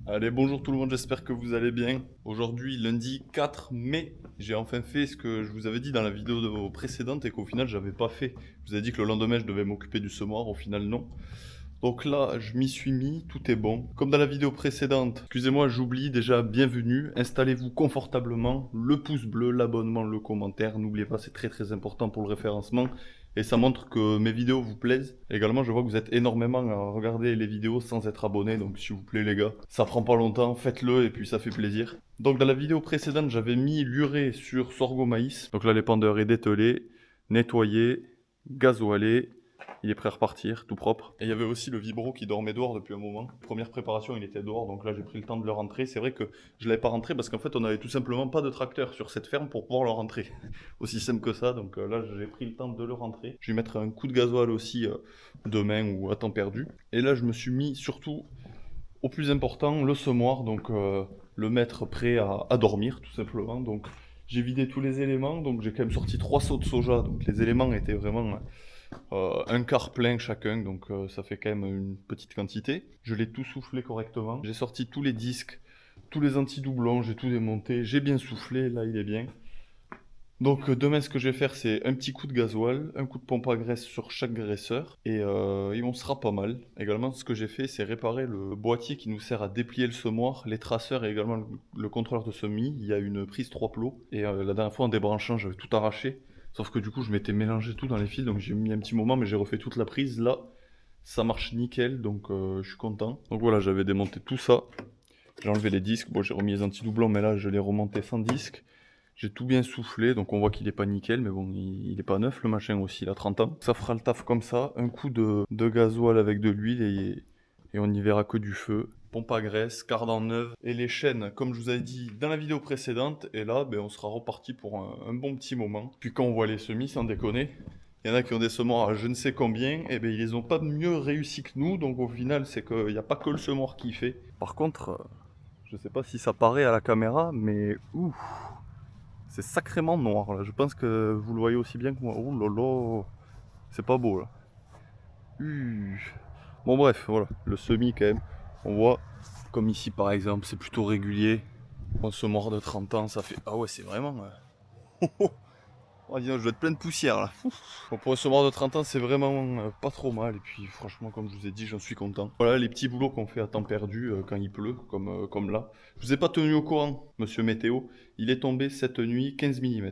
Allez, bonjour tout le monde, j'espère que vous allez bien. Aujourd'hui, lundi 4 mai, j'ai enfin fait ce que je vous avais dit dans la vidéo précédente et qu'au final, j'avais pas fait. Je vous ai dit que le lendemain, je devais m'occuper du semoir, au final, non. Donc là, je m'y suis mis, tout est bon. Comme dans la vidéo précédente, excusez-moi, j'oublie déjà, bienvenue. Installez-vous confortablement, le pouce bleu, l'abonnement, le commentaire. N'oubliez pas, c'est très très important pour le référencement. Et ça montre que mes vidéos vous plaisent. Également, je vois que vous êtes énormément à regarder les vidéos sans être abonné. Donc s'il vous plaît les gars, ça prend pas longtemps, faites-le et puis ça fait plaisir. Donc dans la vidéo précédente, j'avais mis l'urée sur sorgho maïs. Donc là, l'épandeur est dételé, nettoyé, gasoilé. Il est prêt à repartir, tout propre. Et il y avait aussi le vibro qui dormait dehors depuis un moment. Première préparation, il était dehors, donc là j'ai pris le temps de le rentrer. C'est vrai que je ne l'avais pas rentré parce qu'en fait on avait tout simplement pas de tracteur sur cette ferme pour pouvoir le rentrer. Aussi simple que ça, donc là j'ai pris le temps de le rentrer. Je vais mettre un coup de gasoil aussi demain ou à temps perdu. Et là je me suis mis surtout au plus important, le semoir, donc le mettre prêt à dormir tout simplement. Donc j'ai vidé tous les éléments, donc j'ai quand même sorti 3 seaux de soja, donc les éléments étaient vraiment un quart plein chacun, donc ça fait quand même une petite quantité. Je l'ai tout soufflé correctement. J'ai sorti tous les disques, tous les anti-doublons, j'ai tout démonté, j'ai bien soufflé, là il est bien. Donc demain ce que je vais faire c'est un petit coup de gasoil, un coup de pompe à graisse sur chaque graisseur et on sera pas mal. Également ce que j'ai fait c'est réparer le boîtier qui nous sert à déplier le semoir, les traceurs et également le contrôleur de semis. Il y a une prise 3 plots et la dernière fois en débranchant j'avais tout arraché. Sauf que du coup je m'étais mélangé tout dans les fils donc j'ai mis un petit moment mais j'ai refait toute la prise. Là ça marche nickel donc je suis content. Donc voilà j'avais démonté tout ça. J'ai enlevé les disques, bon j'ai remis les anti-doublons mais là je l'ai remonté sans disque. J'ai tout bien soufflé, donc on voit qu'il est pas nickel, mais bon, il est pas neuf le machin aussi, il a 30 ans. Ça fera le taf comme ça, un coup de gasoil avec de l'huile et on n'y verra que du feu. Pompe à graisse, cardan neuve et les chaînes, comme je vous avais dit dans la vidéo précédente. Et là, ben, on sera reparti pour un bon petit moment. Puis quand on voit les semis, sans déconner, il y en a qui ont des semoirs à je ne sais combien, et ben ils les ont pas mieux réussi que nous, donc au final, c'est qu'il n'y a pas que le semoir qui fait. Par contre, je sais pas si ça paraît à la caméra, mais ouf! C'est sacrément noir là, je pense que vous le voyez aussi bien que moi. Oh là là, c'est pas beau là. Bon bref, voilà, le semis quand même. On voit, comme ici par exemple, c'est plutôt régulier. Un semoir de 30 ans, ça fait... Ah ouais, c'est vraiment... Oh, dis donc, je dois être plein de poussière là. Bon, pour un semoir de 30 ans, c'est vraiment pas trop mal. Et puis franchement, comme je vous ai dit, j'en suis content. Voilà les petits boulots qu'on fait à temps perdu quand il pleut, comme là. Je vous ai pas tenu au courant, monsieur Météo. Il est tombé cette nuit 15 mm.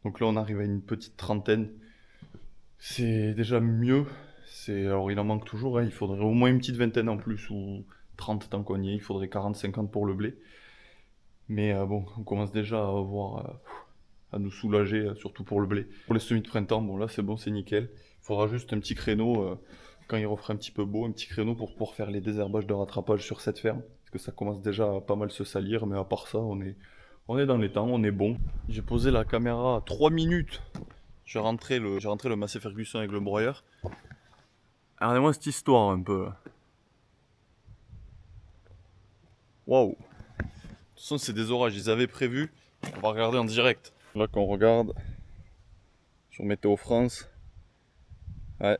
Donc là, on arrive à une petite trentaine. C'est déjà mieux. Alors, il en manque toujours, hein. Il faudrait au moins une petite vingtaine en plus, ou 30 tant qu'on y est. Il faudrait 40-50 pour le blé. Mais bon, on commence déjà à avoir... à nous soulager, surtout pour le blé. Pour les semis de printemps, bon là c'est bon, c'est nickel. Il faudra juste un petit créneau, quand il refera un petit peu beau, un petit créneau pour pouvoir faire les désherbages de rattrapage sur cette ferme. Parce que ça commence déjà à pas mal se salir, mais à part ça, on est dans les temps, on est bon. J'ai posé la caméra à 3 minutes. J'ai rentré le Massey Ferguson avec le broyeur. Regardez-moi cette histoire un peu là. Waouh! De toute façon, c'est des orages, ils avaient prévu. On va regarder en direct. Là, qu'on regarde sur Météo France. Ouais.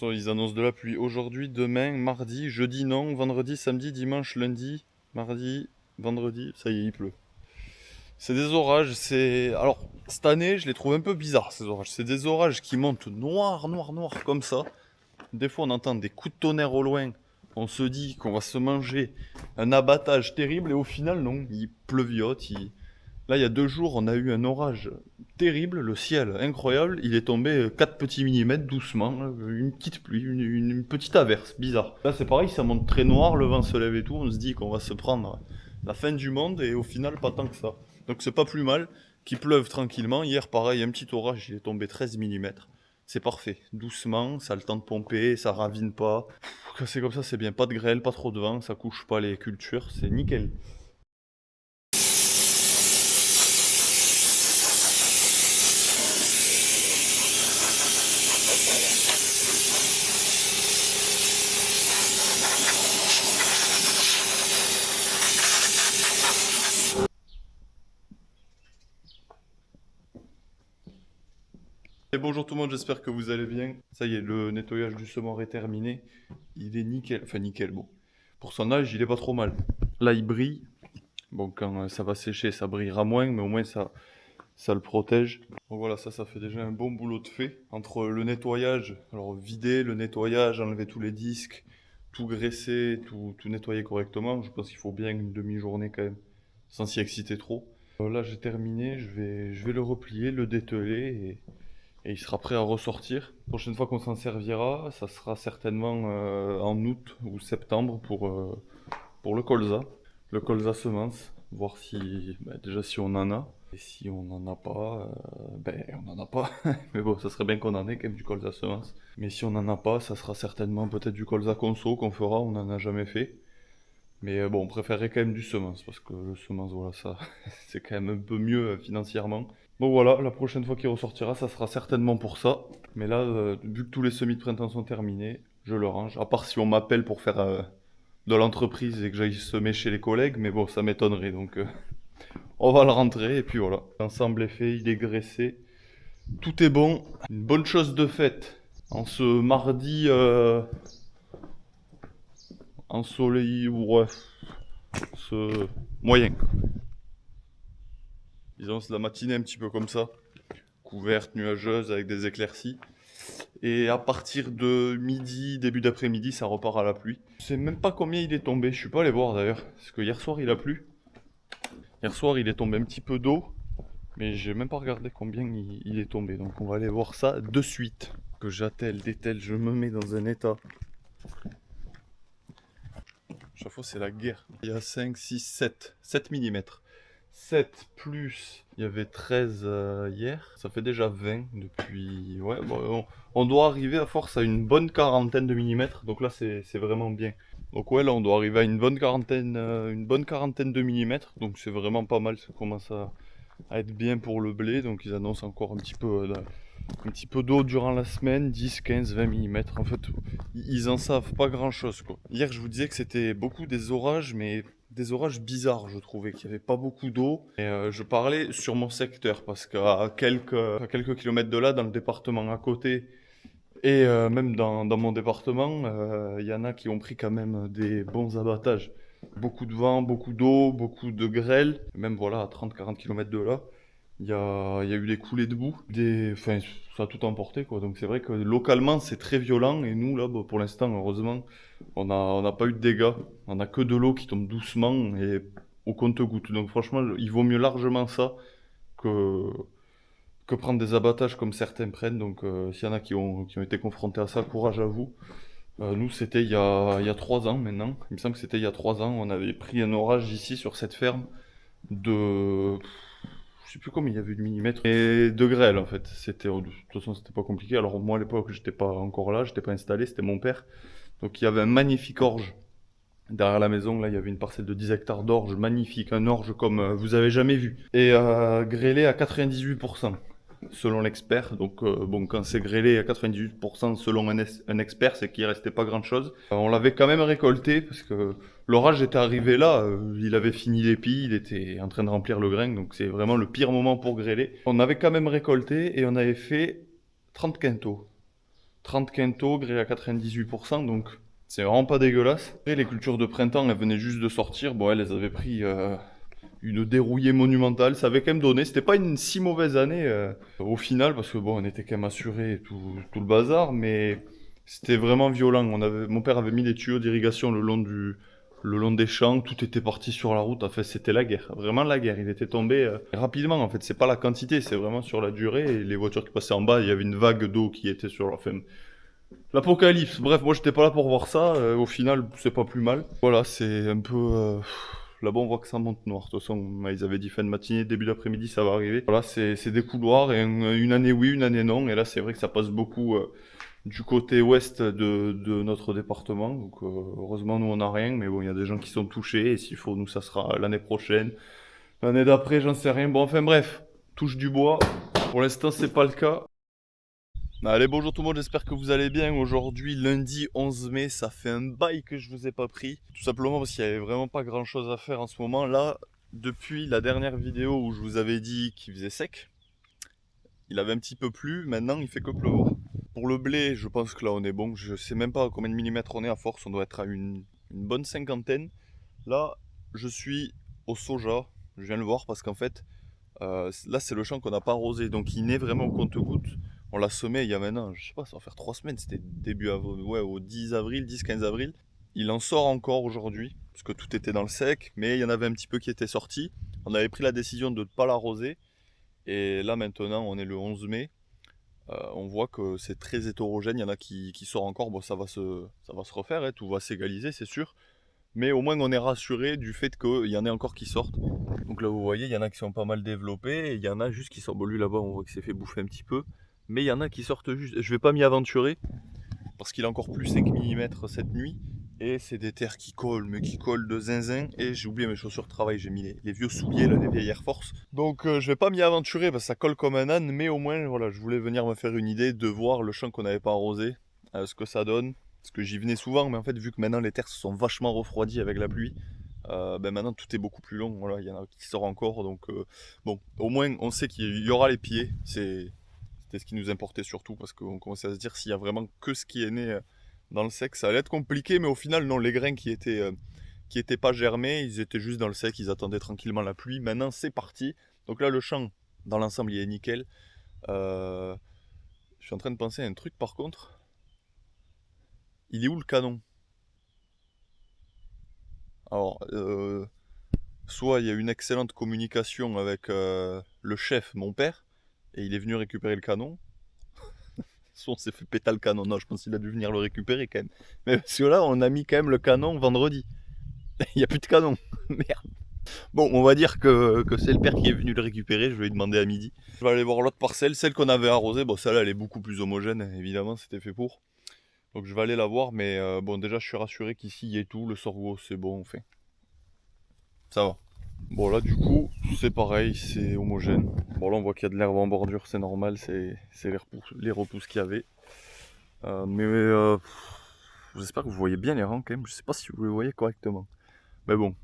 Ils annoncent de la pluie aujourd'hui, demain, mardi, jeudi non, vendredi, samedi, dimanche, lundi, mardi, vendredi, ça y est, il pleut. C'est des orages, Alors, cette année, je les trouve un peu bizarres, ces orages. C'est des orages qui montent noir, noir, noir, comme ça. Des fois, on entend des coups de tonnerre au loin. On se dit qu'on va se manger un abattage terrible, et au final, non. Il pleuviote, Là, il y a 2 jours, on a eu un orage terrible, le ciel incroyable. Il est tombé 4 petits millimètres doucement, une petite pluie, une petite averse, bizarre. Là, c'est pareil, ça monte très noir, le vent se lève et tout. On se dit qu'on va se prendre la fin du monde et au final, pas tant que ça. Donc, c'est pas plus mal qu'il pleuve tranquillement. Hier, pareil, un petit orage, il est tombé 13 millimètres. C'est parfait, doucement, ça a le temps de pomper, ça ravine pas. Quand c'est comme ça, c'est bien, pas de grêle, pas trop de vent, ça couche pas les cultures, c'est nickel. Et bonjour tout le monde, j'espère que vous allez bien. Ça y est, le nettoyage du semoir est terminé. Il est nickel, enfin nickel, bon. Pour son âge, il est pas trop mal. Là, il brille. Bon, quand ça va sécher, ça brillera moins, mais au moins ça le protège. Donc voilà, ça fait déjà un bon boulot de fait. Entre le nettoyage, alors vider, le nettoyage, enlever tous les disques, tout graisser, tout nettoyer correctement, je pense qu'il faut bien une demi-journée quand même, sans s'y exciter trop. Là, j'ai terminé, je vais le replier, le dételer et il sera prêt à ressortir. La prochaine fois qu'on s'en servira, ça sera certainement en août ou septembre pour le colza. Le colza semence, voir si déjà si on en a. Et si on n'en a pas, on n'en a pas. Mais bon, ça serait bien qu'on en ait quand même du colza semence. Mais si on n'en a pas, ça sera certainement peut-être du colza conso qu'on fera, on n'en a jamais fait. Mais bon, on préférerait quand même du semence, parce que le semence, voilà, ça, c'est quand même un peu mieux financièrement. Bon voilà, la prochaine fois qu'il ressortira, ça sera certainement pour ça. Mais là, vu que tous les semis de printemps sont terminés, je le range. À part si on m'appelle pour faire de l'entreprise et que j'aille semer chez les collègues, mais bon, ça m'étonnerait, donc on va le rentrer, et puis voilà. L'ensemble est fait, il est graissé. Tout est bon. Une bonne chose de faite. En ce mardi ensoleillé, ouais, ce moyen, quoi. Disons, c'est la matinée un petit peu comme ça, couverte, nuageuse, avec des éclaircies. Et à partir de midi, début d'après-midi, ça repart à la pluie. Je sais même pas combien il est tombé, je suis pas allé voir d'ailleurs, parce que hier soir il a plu. Hier soir il est tombé un petit peu d'eau, mais j'ai même pas regardé combien il est tombé, donc on va aller voir ça de suite. Que j'attelle, dételle, je me mets dans un état. Chaque fois c'est la guerre. Il y a 5, 6, 7 mm. 7 plus, il y avait 13 hier, ça fait déjà 20 depuis... Ouais, bon, on doit arriver à force à une bonne quarantaine de millimètres, donc là c'est vraiment bien. Donc ouais, là on doit arriver à une bonne quarantaine de millimètres, donc c'est vraiment pas mal, ça commence à être bien pour le blé, donc ils annoncent encore un petit peu d'eau durant la semaine, 10, 15, 20 mm. En fait, ils en savent pas grand chose, quoi. Hier, je vous disais que c'était beaucoup des orages, mais des orages bizarres, je trouvais, qu'il n'y avait pas beaucoup d'eau. Et je parlais sur mon secteur, parce qu'à quelques kilomètres de là, dans le département à côté, et même dans mon département, il y en a qui ont pris quand même des bons abattages. Beaucoup de vent, beaucoup d'eau, beaucoup de grêle. Même voilà, à 30-40 km de là, il y a eu des coulées de boue. Enfin, ça a tout emporté, quoi. Donc c'est vrai que localement, c'est très violent. Et nous, là, bah, pour l'instant, heureusement, on n'a pas eu de dégâts. On n'a que de l'eau qui tombe doucement et au compte-gouttes. Donc franchement, il vaut mieux largement ça que, que prendre des abattages comme certains prennent. Donc s'il y en a qui ont été confrontés à ça, courage à vous. Nous, c'était il y a 3 ans maintenant. Il me semble que c'était il y a 3 ans. On avait pris un orage ici sur cette ferme de... Je sais plus combien il y avait eu de millimètres. Et de grêle en fait. De toute façon, c'était pas compliqué. Alors moi à l'époque, j'étais pas encore là, j'étais pas installé, c'était mon père. Donc il y avait un magnifique orge. Derrière la maison, là, il y avait une parcelle de 10 hectares d'orge magnifique, un orge comme vous avez jamais vu. Et grêlé à 98%, selon l'expert. Donc, bon, quand c'est grêlé à 98% selon un expert, c'est qu'il restait pas grand-chose. On l'avait quand même récolté, parce que l'orage était arrivé là, il avait fini l'épi, il était en train de remplir le grain, donc c'est vraiment le pire moment pour grêler. On avait quand même récolté, et on avait fait 30 quintaux. 30 quintaux, grêlé à 98%, donc... C'est vraiment pas dégueulasse. Après, les cultures de printemps, elles venaient juste de sortir. Bon, elles avaient pris une dérouillée monumentale. Ça avait quand même donné. C'était pas une si mauvaise année au final, parce que bon, on était quand même assuré tout le bazar, mais c'était vraiment violent. Mon père avait mis des tuyaux d'irrigation le long des champs. Tout était parti sur la route. Enfin, c'était la guerre. Vraiment la guerre. Il était tombé rapidement. En fait, c'est pas la quantité, c'est vraiment sur la durée. Et les voitures qui passaient en bas, il y avait une vague d'eau qui était sur leur femme. L'apocalypse, bref, moi j'étais pas là pour voir ça, au final c'est pas plus mal. Voilà, c'est un peu... Là-bas on voit que ça monte noir, de toute façon ils avaient dit fin de matinée, début d'après-midi ça va arriver. Voilà, c'est des couloirs, et une année oui, une année non, et là c'est vrai que ça passe beaucoup du côté ouest de notre département, donc heureusement nous on a rien, mais bon il y a des gens qui sont touchés, et s'il faut nous ça sera l'année prochaine, l'année d'après j'en sais rien, bon enfin bref, touche du bois, pour l'instant c'est pas le cas. Allez, bonjour tout le monde, j'espère que vous allez bien. Aujourd'hui, lundi 11 mai, ça fait un bail que je vous ai pas pris. Tout simplement parce qu'il y avait vraiment pas grand chose à faire en ce moment. Là, depuis la dernière vidéo où je vous avais dit qu'il faisait sec, il avait un petit peu plu, maintenant il fait que pleuvoir. Pour le blé, je pense que là on est bon. Je sais même pas à combien de millimètres on est à force, on doit être à une une bonne cinquantaine. Là, je suis au soja, je viens le voir parce qu'en fait, là c'est le champ qu'on n'a pas arrosé, donc il naît vraiment au compte-gouttes. On l'a semé il y a maintenant, je sais pas, ça va faire 3 semaines, c'était début avril, ouais, au 10 avril, 10-15 avril. Il en sort encore aujourd'hui, parce que tout était dans le sec, mais il y en avait un petit peu qui était sorti. On avait pris la décision de ne pas l'arroser, et là maintenant on est le 11 mai. On voit que c'est très hétérogène, il y en a qui sortent encore, bon ça va se refaire, hein, tout va s'égaliser c'est sûr. Mais au moins on est rassuré du fait qu'il y en a encore qui sortent. Donc là vous voyez, il y en a qui sont pas mal développés, et il y en a juste qui sortent. Bon lui là-bas on voit qu'il s'est fait bouffer un petit peu. Mais il y en a qui sortent juste. Je vais pas m'y aventurer, parce qu'il a encore plus 5 mm cette nuit. Et c'est des terres qui collent, mais qui collent de zinzin. Et j'ai oublié mes chaussures de travail, j'ai mis les vieux souliers, là, les vieilles Air Force. Donc je vais pas m'y aventurer parce que ça colle comme un âne. Mais au moins, voilà, je voulais venir me faire une idée de voir le champ qu'on n'avait pas arrosé, ce que ça donne. Parce que j'y venais souvent, mais en fait, vu que maintenant les terres se sont vachement refroidies avec la pluie, ben maintenant tout est beaucoup plus long. Voilà, il y en a qui sortent encore. Donc bon, au moins on sait qu'il y aura les pieds. C'était ce qui nous importait surtout, parce qu'on commençait à se dire s'il y a vraiment que ce qui est né dans le sec, ça allait être compliqué, mais au final non, les grains qui étaient pas germés, ils étaient juste dans le sec, ils attendaient tranquillement la pluie. Maintenant c'est parti. Donc là le champ dans l'ensemble il est nickel. Je suis en train de penser à un truc par contre. Il est où le canon? Alors soit il y a une excellente communication avec le chef, mon père, et il est venu récupérer le canon. Soit on s'est fait péter le canon. Non, je pense qu'il a dû venir le récupérer quand même. Mais parce que là, on a mis quand même le canon vendredi. Il n'y a plus de canon. Merde. Bon, on va dire que c'est le père qui est venu le récupérer. Je vais lui demander à midi. Je vais aller voir l'autre parcelle, celle qu'on avait arrosée. Bon, celle-là, elle est beaucoup plus homogène. Évidemment, c'était fait pour. Donc je vais aller la voir. Mais bon, déjà, je suis rassuré qu'ici, il y a tout. Le sorgho, c'est bon, on fait. Ça va. Bon, là, du coup, c'est pareil. C'est homogène. Bon, là, on voit qu'il y a de l'herbe en bordure. C'est normal. C'est les repousses qu'il y avait. J'espère que vous voyez bien les rangs quand même. Je sais pas si vous les voyez correctement. Mais bon.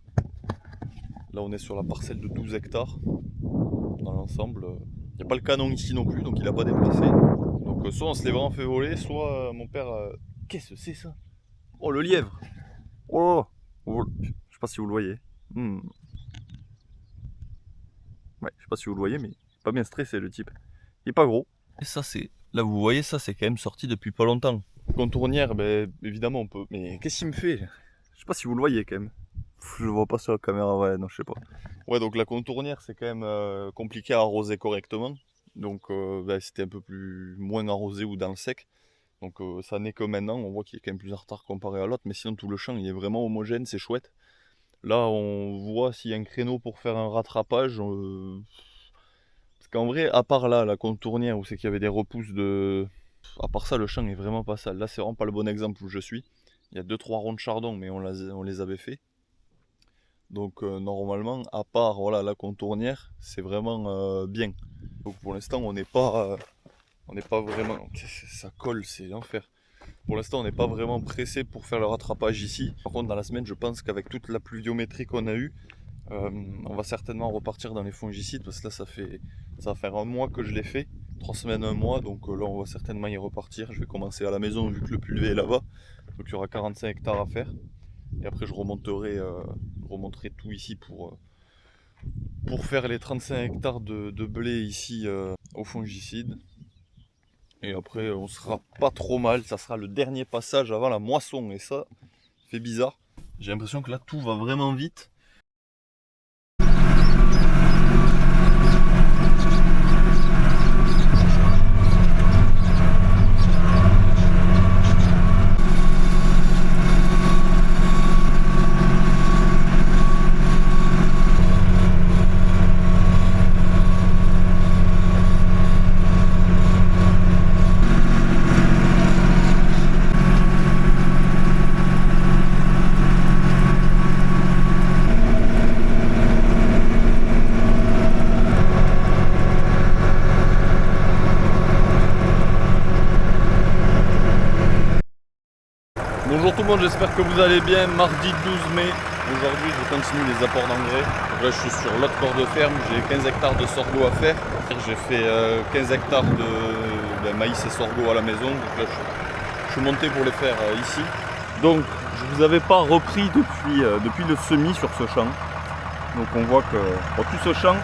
Là on est sur la parcelle de 12 hectares. Dans l'ensemble. Il n'y a pas le canon ici non plus, donc il n'a pas déplacé. Donc soit on se l'est vraiment fait voler, soit mon père... Qu'est-ce que c'est ça? Oh le lièvre! Oh! Je sais pas si vous le voyez. Ouais, je sais pas si vous le voyez, mais pas bien stressé le type. Il est pas gros. Et ça c'est... Là vous voyez, ça c'est quand même sorti depuis pas longtemps. Contournière, ben évidemment on peut. Mais qu'est-ce qu'il me fait? Je sais pas si vous le voyez quand même. Je le vois pas sur la caméra, ouais, non, je sais pas. Ouais, donc la contournière c'est quand même compliqué à arroser correctement. Donc ben, c'était un peu moins arrosé ou dans le sec. Donc ça n'est que maintenant, on voit qu'il est quand même plus en retard comparé à l'autre. Mais sinon tout le champ il est vraiment homogène, c'est chouette. Là on voit s'il y a un créneau pour faire un rattrapage. Parce qu'en vrai, à part là, la contournière où c'est qu'il y avait des repousses de... À part ça, le champ est vraiment pas sale. Là, c'est vraiment pas le bon exemple où je suis. Il y a 2-3 ronds de chardon, mais on les avait fait. Donc normalement, à part voilà, la contournière, c'est vraiment bien. Donc pour l'instant, on n'est pas vraiment... Ça colle, c'est l'enfer. Pour l'instant, on n'est pas vraiment pressé pour faire le rattrapage ici. Par contre, dans la semaine, je pense qu'avec toute la pluviométrie qu'on a eue, on va certainement repartir dans les fongicides parce que là ça va faire un mois que je l'ai fait, 3 semaines, un mois, donc là on va certainement y repartir. Je vais commencer à la maison vu que le pulvé est là-bas, donc il y aura 45 hectares à faire et après je remonterai tout ici pour faire les 35 hectares de blé ici au fongicide. Et après on sera pas trop mal, ça sera le dernier passage avant la moisson et ça fait bizarre. J'ai l'impression que là tout va vraiment vite. Bonjour tout le monde, j'espère que vous allez bien. Mardi 12 mai, aujourd'hui je continue les apports d'engrais. Là je suis sur l'autre corps de ferme, j'ai 15 hectares de sorgho à faire. J'ai fait 15 hectares de maïs et sorgho à la maison. Donc là je suis monté pour les faire ici. Donc je vous avais pas repris depuis le semis sur ce champ. Donc on voit que tout ce champ,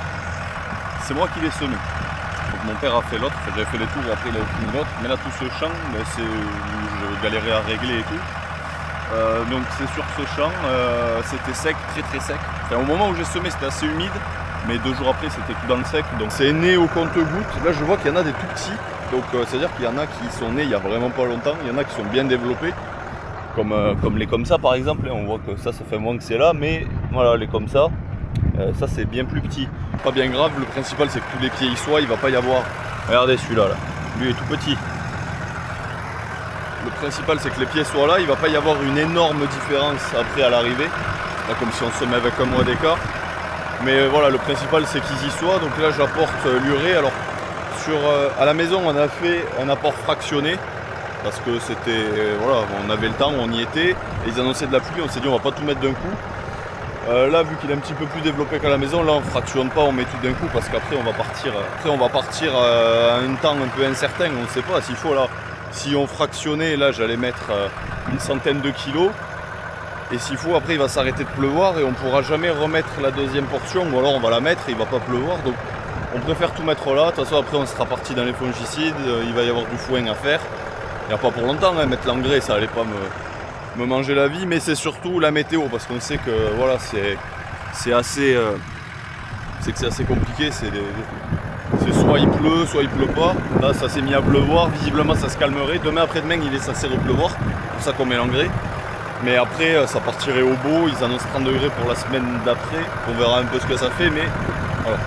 c'est moi qui l'ai semé. Donc mon père a fait l'autre, j'avais fait les tours et après il a fini l'autre. Mais là tout ce champ, c'est où je galérais à régler et tout. Donc c'est sur ce champ, c'était sec, très sec. Enfin, au moment où j'ai semé c'était assez humide, mais 2 jours après c'était tout dans le sec. Donc c'est né au compte-gouttes. Là je vois qu'il y en a des tout petits. Donc c'est-à-dire qu'il y en a qui sont nés il y a vraiment pas longtemps, il y en a qui sont bien développés. Comme les comme ça par exemple, on voit que ça fait moins que c'est là, mais voilà, les comme ça, ça c'est bien plus petit. Pas bien grave, le principal c'est que tous les pieds y soient, il va pas y avoir... Regardez celui-là, là. Lui est tout petit. Le principal c'est que les pieds soient là, il va pas y avoir une énorme différence après à l'arrivée. Là comme si on se met avec un mois d'écart. Mais voilà, le principal c'est qu'ils y soient, donc là j'apporte l'urée. Alors à la maison on a fait un apport fractionné. Parce que c'était, voilà, on avait le temps, on y était, et ils annonçaient de la pluie, on s'est dit on va pas tout mettre d'un coup. Là vu qu'il est un petit peu plus développé qu'à la maison, là on fractionne pas, on met tout d'un coup parce qu'après on va partir à un temps un peu incertain, on ne sait pas s'il faut là. Si on fractionnait, là j'allais mettre une centaine de kilos, et s'il faut après il va s'arrêter de pleuvoir et on pourra jamais remettre la deuxième portion, ou alors on va la mettre et il va pas pleuvoir, donc on préfère tout mettre là. De toute façon après on sera parti dans les fongicides, il va y avoir du foin à faire. Il n'y a pas pour longtemps, hein, mettre l'engrais ça allait pas me manger la vie, mais c'est surtout la météo parce qu'on sait que voilà, c'est assez compliqué, c'est soit il pleut, soit il pleut pas. Là ça s'est mis à pleuvoir, visiblement ça se calmerait, demain après-demain il est censé repleuvoir, c'est pour ça qu'on met l'engrais. Mais après ça partirait au beau, ils annoncent 30 degrés pour la semaine d'après, on verra un peu ce que ça fait, mais voilà.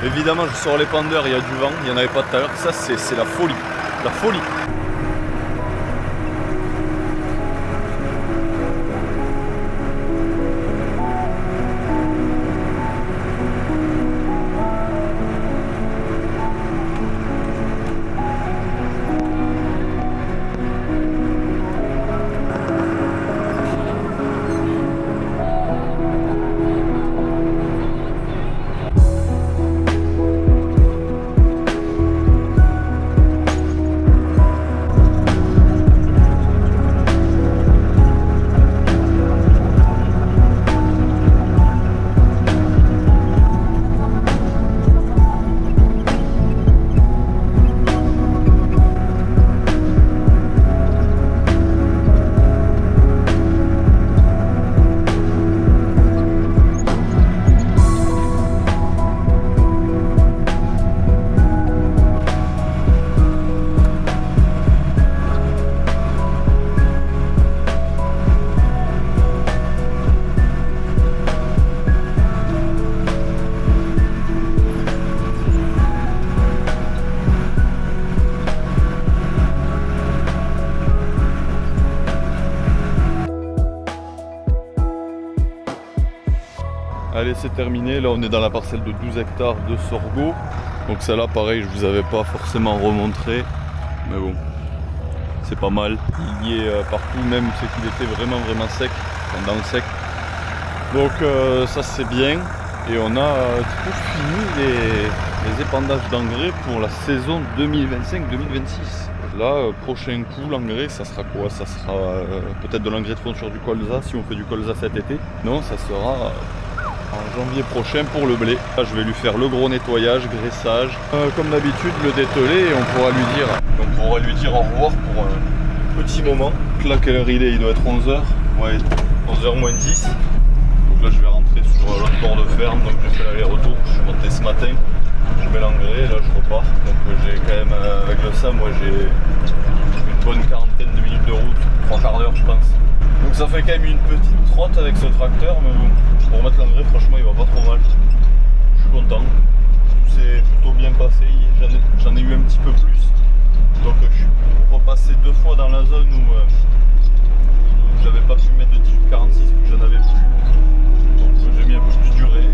Évidemment je sors les pendeurs, il y a du vent, il n'y en avait pas tout à l'heure, ça c'est la folie, la folie. Allez, c'est terminé, là on est dans la parcelle de 12 hectares de sorgho. Donc celle-là pareil, je vous avais pas forcément remontré, mais bon, c'est pas mal. Il y est partout, même c'est qu'il était vraiment sec, enfin, dans le sec. Donc ça c'est bien. Et on a du coup fini les épandages d'engrais pour la saison 2025-2026. Là, prochain coup, l'engrais, ça sera quoi? Ça sera peut-être de l'engrais de fond sur du colza, si on fait du colza cet été. Non, ça sera en janvier prochain pour le blé. Là, je vais lui faire le gros nettoyage, graissage, comme d'habitude, le dételer, et on pourra lui dire au revoir pour un petit moment. Là, quelle heure il est? Il doit être 11h. Ouais, 11h moins 10. Donc là, je vais rentrer sur l'autre bord de ferme, donc j'ai fait l'aller-retour. Je suis monté ce matin. Je mets l'engrais, là je repars. Donc j'ai quand même, avec le SAM, moi j'ai une bonne quarantaine de minutes de route, 3/4 d'heure je pense. Donc ça fait quand même une petite trotte avec ce tracteur, mais bon, pour mettre l'engrais franchement il va pas trop mal. Je suis content, c'est plutôt bien passé, j'en ai eu un petit peu plus. Donc je suis repassé 2 fois dans la zone où j'avais pas pu mettre de 1846 vu que j'en avais plus. Donc j'ai mis un peu plus d'urée,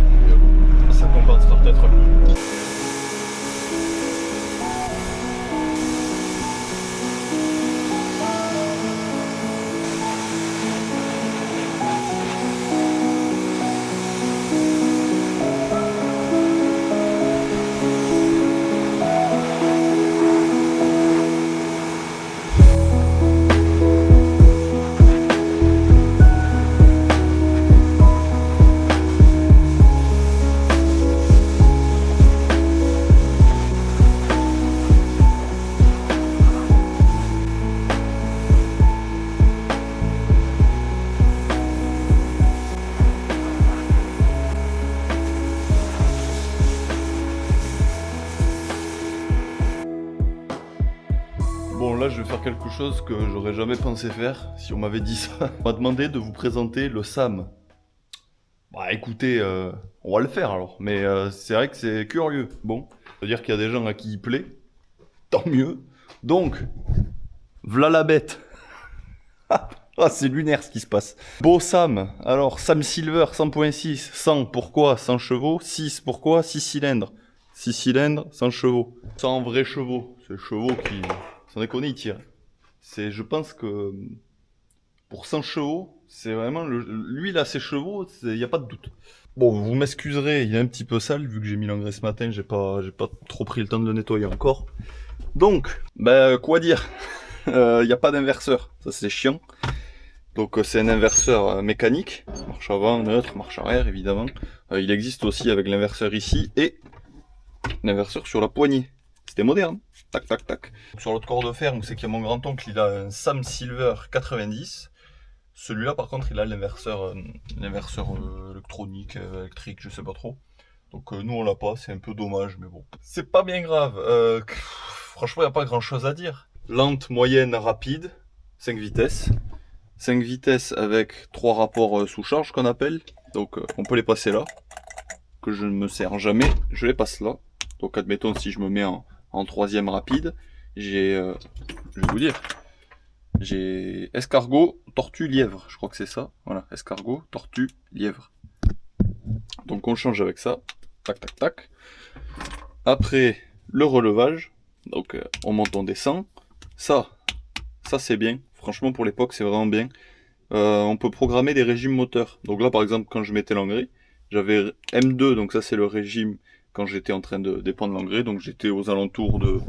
et ça compensera peut-être un peu. faire quelque chose que j'aurais jamais pensé faire si on m'avait dit ça. On m'a demandé de vous présenter le SAM. Bah écoutez, on va le faire alors, mais c'est vrai que c'est curieux. Bon, ça veut dire qu'il y a des gens à qui il plaît, tant mieux. Donc, v'là la bête. Ah, c'est lunaire ce qui se passe. Beau Sam, alors Sam Silver 100.6, 100 pourquoi 100 chevaux, 6 pourquoi 6 cylindres. 6 cylindres, 100 chevaux. 100 vrais chevaux, c'est les chevaux qui, sans déconner, ils tirent. Je pense que pour 100 chevaux, c'est vraiment, lui il a ses chevaux, il n'y a pas de doute. Bon, vous m'excuserez, il est un petit peu sale, vu que j'ai mis l'engrais ce matin, j'ai pas trop pris le temps de le nettoyer encore. Donc, ben, quoi dire, il n'y a pas d'inverseur, ça c'est chiant. Donc c'est un inverseur mécanique, marche avant, neutre, marche arrière évidemment. Il existe aussi avec l'inverseur ici et l'inverseur sur la poignée. C'était moderne, tac tac tac. Sur l'autre corps de fer, c'est qu'il y a mon grand-oncle, il a un Sam Silver 90. Celui-là par contre il a l'inverseur électronique, électrique, je sais pas trop. Donc nous on l'a pas, c'est un peu dommage, mais bon. C'est pas bien grave, franchement il n'y a pas grand chose à dire. Lente, moyenne, rapide, 5 vitesses. 5 vitesses avec 3 rapports sous charge qu'on appelle. Donc on peut les passer là. Que je ne me sers jamais, je les passe là. Donc admettons si je me mets en troisième rapide, j'ai, je vais vous dire, j'ai escargot, tortue, lièvre. Je crois que c'est ça. Voilà, escargot, tortue, lièvre. Donc on change avec ça. Tac tac tac. Après le relevage. Donc on monte, on descend. Ça c'est bien. Franchement, pour l'époque, c'est vraiment bien. On peut programmer des régimes moteurs. Donc là, par exemple, quand je mettais l'engrais, j'avais M2, donc ça c'est le régime quand j'étais en train de dépendre l'engrais. Donc j'étais aux alentours de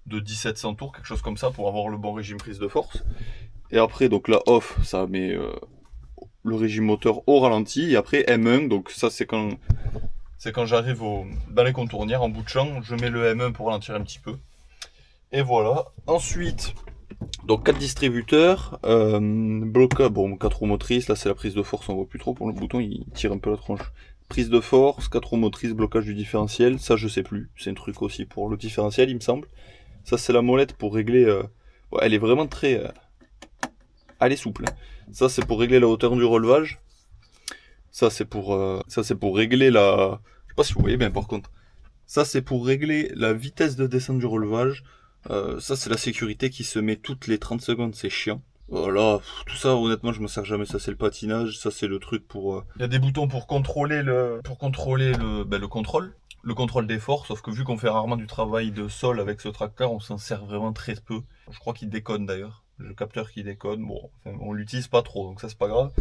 1700 tours, quelque chose comme ça, pour avoir le bon régime prise de force. Et après, donc là, off, ça met le régime moteur au ralenti. Et après, M1, donc ça c'est quand j'arrive dans les contournières, en bout de champ, je mets le M1 pour ralentir un petit peu. Et voilà. Ensuite... Donc 4 distributeurs, blocage, bon 4 roues motrices, là c'est la prise de force, on voit plus trop pour le bouton, il tire un peu la tronche. Prise de force, 4 roues motrices, blocage du différentiel, ça je sais plus, c'est un truc aussi pour le différentiel il me semble. Ça c'est la molette pour régler, ouais, elle est vraiment très, elle est souple. Ça c'est pour régler la hauteur du relevage. Ça c'est pour régler la, je sais pas si vous voyez bien par contre. Ça c'est pour régler la vitesse de descente du relevage. Ça c'est la sécurité qui se met toutes les 30 secondes, c'est chiant. Voilà, tout ça honnêtement je me sers jamais, ça c'est le patinage, ça c'est le truc pour... Il y a des boutons pour contrôler le contrôle des forces, sauf que vu qu'on fait rarement du travail de sol avec ce tracteur, on s'en sert vraiment très peu. Je crois qu'il déconne d'ailleurs, le capteur qui déconne, bon, enfin, on l'utilise pas trop, donc ça c'est pas grave.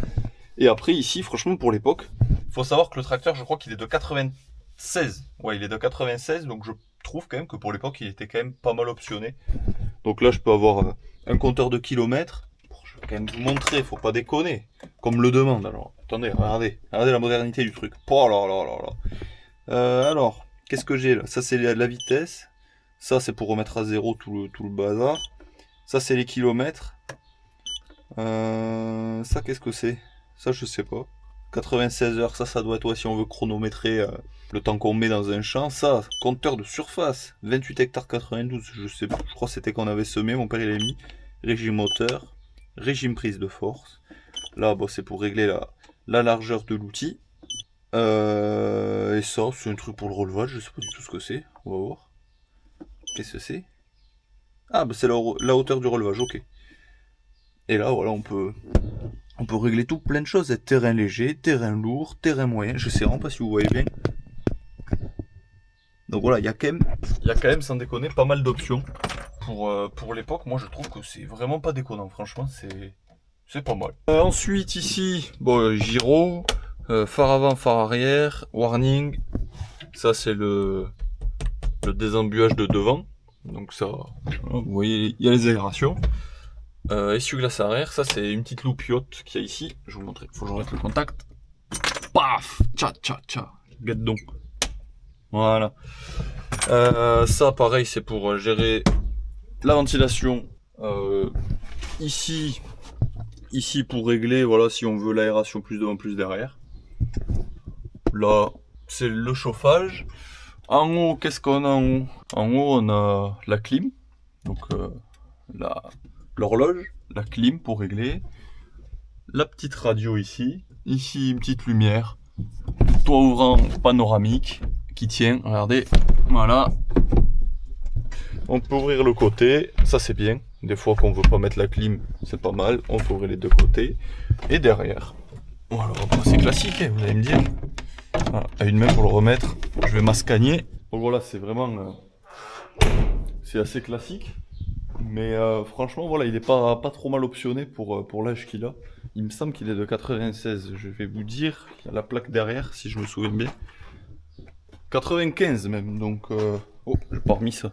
Et après ici, franchement pour l'époque, faut savoir que le tracteur je crois qu'il est de 96, ouais il est de 96, donc je trouve quand même que pour l'époque il était quand même pas mal optionné. Donc là je peux avoir un compteur de kilomètres. Je vais quand même vous montrer, faut pas déconner. Comme le demande alors. Attendez, regardez la modernité du truc. Oh là là là là. Alors, qu'est-ce que j'ai là? Ça c'est la vitesse. Ça c'est pour remettre à zéro tout le bazar. Ça c'est les kilomètres. Ça qu'est-ce que c'est? Ça je sais pas. 96 heures, ça doit être, ouais, si on veut chronométrer le temps qu'on met dans un champ. Ça, compteur de surface, 28 hectares 92, je sais pas, je crois que c'était qu'on avait semé, mon père il a mis. Régime moteur, régime prise de force. Là, bon, c'est pour régler la largeur de l'outil. Et ça, c'est un truc pour le relevage, je sais pas du tout ce que c'est, on va voir. Qu'est-ce que c'est? Ah, bah c'est la hauteur du relevage, ok. Et là, voilà, on peut régler tout, plein de choses, terrain léger, terrain lourd, terrain moyen, je sais vraiment pas si vous voyez bien. Donc voilà, il y a quand même, sans déconner, pas mal d'options. Pour l'époque, moi je trouve que c'est vraiment pas déconnant, franchement, c'est pas mal. Ensuite ici, bon, gyro, phare avant, phare arrière, warning, ça c'est le désembuage de devant, donc ça, vous voyez, il y a les aérations. Essuie-glace arrière, ça c'est une petite loupiote qu'il y a ici. Je vais vous montrer, faut que je remette le contact. Paf, tcha tcha tcha, get donc. Voilà. Ça pareil, c'est pour gérer la ventilation. Ici pour régler, voilà, si on veut l'aération plus devant, plus derrière. Là, c'est le chauffage. En haut, qu'est-ce qu'on a en haut? En haut, on a la clim. Donc l'horloge, la clim pour régler, la petite radio ici, ici une petite lumière, toit ouvrant panoramique qui tient, regardez, voilà. On peut ouvrir le côté, ça c'est bien, des fois qu'on veut pas mettre la clim, c'est pas mal, on peut ouvrir les deux côtés, et derrière, voilà, c'est classique, hein, vous allez me dire, voilà, à une main pour le remettre, je vais m'ascagner, donc voilà, c'est vraiment, c'est assez classique, mais franchement, voilà, il est pas trop mal optionné pour l'âge qu'il a, il me semble qu'il est de 96, je vais vous dire, il y a la plaque derrière, si je me souviens bien, 95 même, donc, oh, j'ai pas remis ça.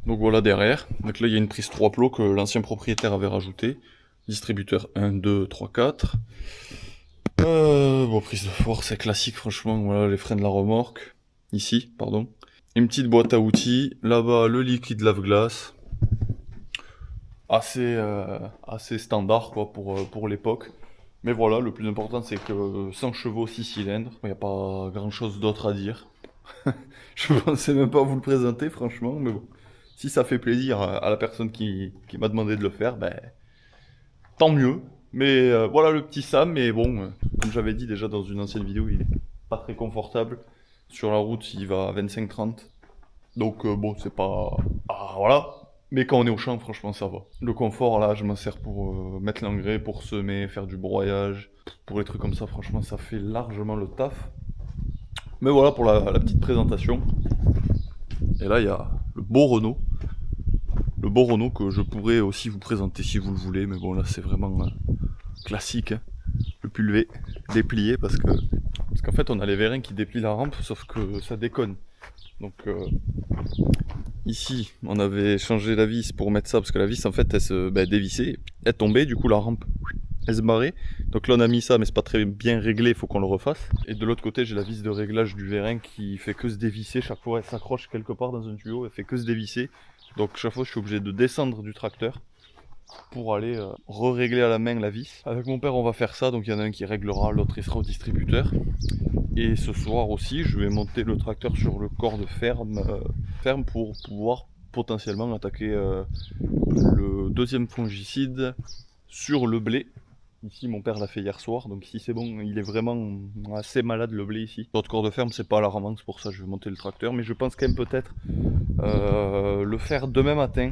Donc voilà derrière, donc là il y a une prise 3 plots que l'ancien propriétaire avait rajouté. Distributeur 1, 2, 3, 4. Bon, prise de force, c'est classique franchement, voilà les freins de la remorque. Ici, pardon. Une petite boîte à outils, là-bas le liquide lave-glace. Assez standard quoi pour l'époque. Mais voilà, le plus important c'est que 100 chevaux, 6 cylindres, il n'y a pas grand chose d'autre à dire. Je pensais même pas vous le présenter franchement, mais bon. Si ça fait plaisir à la personne qui m'a demandé de le faire, ben, tant mieux. Mais voilà le petit Sam, mais bon, comme j'avais dit déjà dans une ancienne vidéo, il est pas très confortable. Sur la route, il va à 25-30. Donc bon, c'est pas... Ah voilà. Mais quand on est au champ, franchement, ça va. Le confort, là, je m'en sers pour mettre l'engrais, pour semer, faire du broyage. Pour les trucs comme ça, franchement, ça fait largement le taf. Mais voilà pour la petite présentation. Et là, il y a le beau Renault. Le beau Renault que je pourrais aussi vous présenter si vous le voulez. Mais bon, là, c'est vraiment classique. Hein. Le pulvé déplié parce qu'en fait, on a les vérins qui déplient la rampe, sauf que ça déconne. Donc, ici, on avait changé la vis pour mettre ça, parce que la vis, en fait, elle se dévissait. Elle tombait, du coup, la rampe, elle se barrait. Donc là, on a mis ça, mais c'est pas très bien réglé, il faut qu'on le refasse. Et de l'autre côté, j'ai la vis de réglage du vérin qui fait que se dévisser. Chaque fois, elle s'accroche quelque part dans un tuyau, elle fait que se dévisser. Donc chaque fois, je suis obligé de descendre du tracteur pour aller re-régler à la main la vis. Avec mon père, on va faire ça, donc il y en a un qui réglera, l'autre il sera au distributeur. Et ce soir aussi, je vais monter le tracteur sur le corps de ferme pour pouvoir potentiellement attaquer le deuxième fongicide sur le blé. Ici, mon père l'a fait hier soir, donc ici c'est bon, il est vraiment assez malade le blé ici. L'autre corps de ferme, c'est pas alarmant, c'est pour ça que je vais monter le tracteur, mais je pense quand même peut-être le faire demain matin.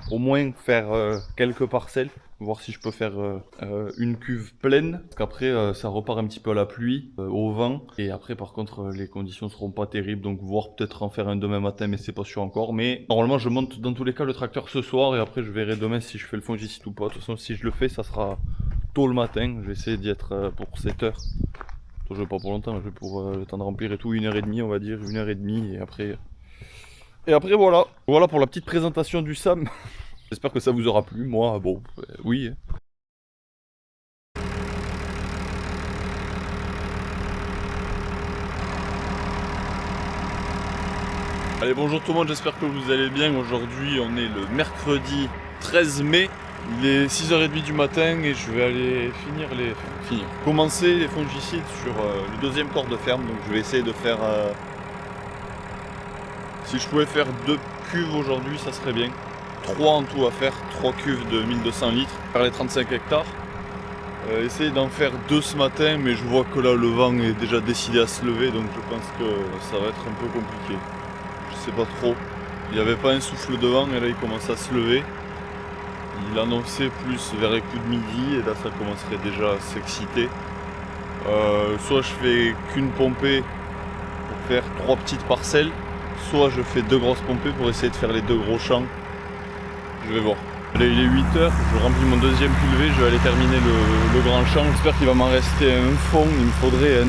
Au moins faire quelques parcelles, voir si je peux faire une cuve pleine, parce qu'après ça repart un petit peu à la pluie, au vent, et après par contre les conditions seront pas terribles, donc voir peut-être en faire un demain matin, mais c'est pas sûr encore. Mais normalement je monte dans tous les cas le tracteur ce soir, et après je verrai demain si je fais le fongicide ou pas. De toute façon si je le fais, ça sera tôt le matin, je vais essayer d'y être pour 7 heures. Je vais pas pour longtemps, je vais pour le temps de remplir et tout, 1h30 on va dire, 1h30, et après... Et après voilà, voilà pour la petite présentation du Sam. J'espère que ça vous aura plu, moi bon, oui. Allez bonjour tout le monde, j'espère que vous allez bien. Aujourd'hui on est le mercredi 13 mai. Il est 6h30 du matin et je vais aller commencer les fongicides sur le deuxième corps de ferme. Donc je vais essayer de faire... si je pouvais faire 2 cuves aujourd'hui, ça serait bien. 3 en tout à faire, 3 cuves de 1200 litres, faire les 35 hectares. Essayer d'en faire 2 ce matin, mais je vois que là le vent est déjà décidé à se lever, donc je pense que ça va être un peu compliqué. Je sais pas trop. Il n'y avait pas un souffle de vent et là il commence à se lever. Il annonçait plus vers les coups de midi et là ça commencerait déjà à s'exciter. Soit je fais qu'une pompée pour faire 3 petites parcelles, soit je fais 2 grosses pompées pour essayer de faire les 2 gros champs. Je vais voir. Là il est 8h, je remplis mon deuxième pulvé, je vais aller terminer le grand champ. J'espère qu'il va m'en rester un fond, il me faudrait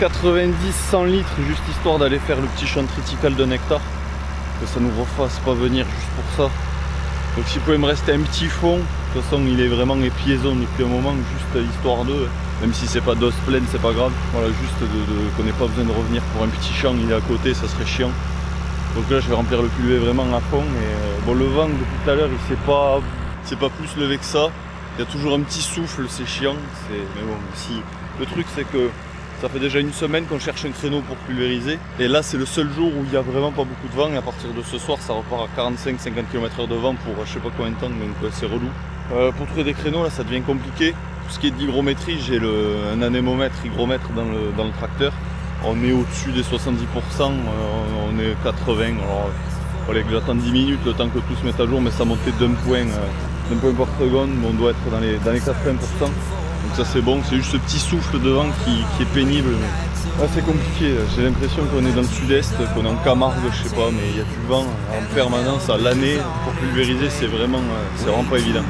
90-100 litres juste histoire d'aller faire le petit champ triticale de nectar. Que ça nous refasse pas venir juste pour ça. Donc s'il pouvait me rester un petit fond, de toute façon il est vraiment épiaison depuis un moment, juste histoire de, même si c'est pas d'os pleine c'est pas grave. Voilà, juste qu'on n'ait pas besoin de revenir pour un petit champ, il est à côté, ça serait chiant. Donc là je vais remplir le pulvé vraiment à fond. Et bon, le vent depuis tout à l'heure il s'est pas plus levé que ça. Il y a toujours un petit souffle, c'est chiant. Mais bon, si le truc c'est que Ça fait déjà une semaine qu'on cherche un créneau pour pulvériser. Et là, c'est le seul jour où il n'y a vraiment pas beaucoup de vent. Et à partir de ce soir, ça repart à 45-50 km/h de vent pour je sais pas combien de temps, donc c'est relou. Pour trouver des créneaux, là, ça devient compliqué. Tout ce qui est d'hygrométrie, j'ai un anémomètre, hygromètre dans le tracteur. On est au-dessus des 70%, on est 80. Alors, fallait que j'attende 10 minutes le temps que tout se mette à jour, mais ça montait d'un point par seconde, mais on doit être dans les 80%. Donc ça c'est bon, c'est juste ce petit souffle de vent qui est pénible. Là c'est compliqué, j'ai l'impression qu'on est dans le sud-est, qu'on est en Camargue, je sais pas, mais il y a du vent en permanence à l'année. Pour pulvériser, c'est vraiment pas évident.